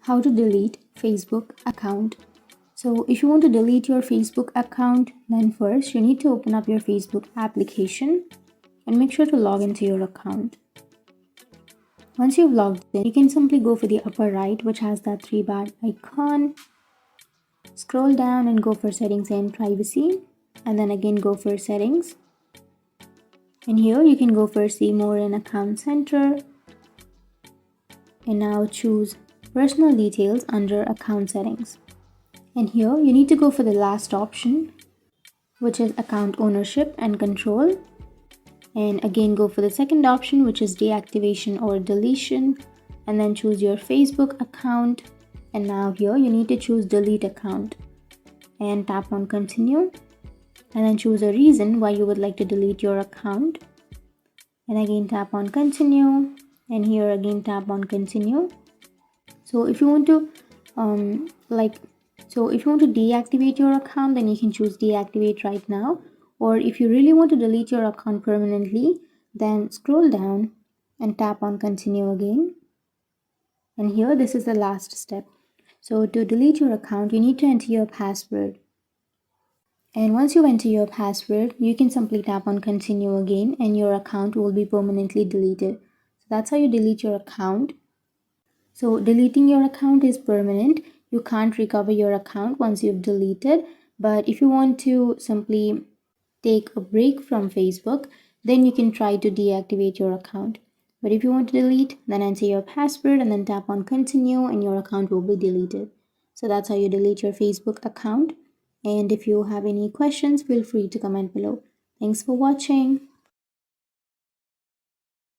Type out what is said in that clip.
How to delete Facebook account. So if you want to delete your Facebook account, then first you need to open up your Facebook application and make sure to log into your account. Once you've logged in, you can simply go for the upper right, which has that 3-bar icon. Scroll down and go for settings and privacy, and then again go for settings. And here you can go for see more in account center, and now choose personal details under account settings. And here you need to go for the last option, which is account ownership and control. And again go for the second option, which is deactivation or deletion, and then choose your Facebook account. And now here you need to choose delete account and tap on continue, and then choose a reason why you would like to delete your account, and again tap on continue, and here again tap on continue. So if you want to deactivate your account, then you can choose deactivate right now, or if you really want to delete your account permanently, then scroll down and tap on continue again. And here this is the last step. So to delete your account, you need to enter your password. And once you enter your password, you can simply tap on continue again and your account will be permanently deleted. So that's how you delete your account. So deleting your account is permanent. You can't recover your account once you've deleted. But if you want to simply take a break from Facebook, then you can try to deactivate your account. But if you want to delete, then enter your password and then tap on continue and your account will be deleted. So that's how you delete your Facebook account. And if you have any questions, feel free to comment below. Thanks for watching.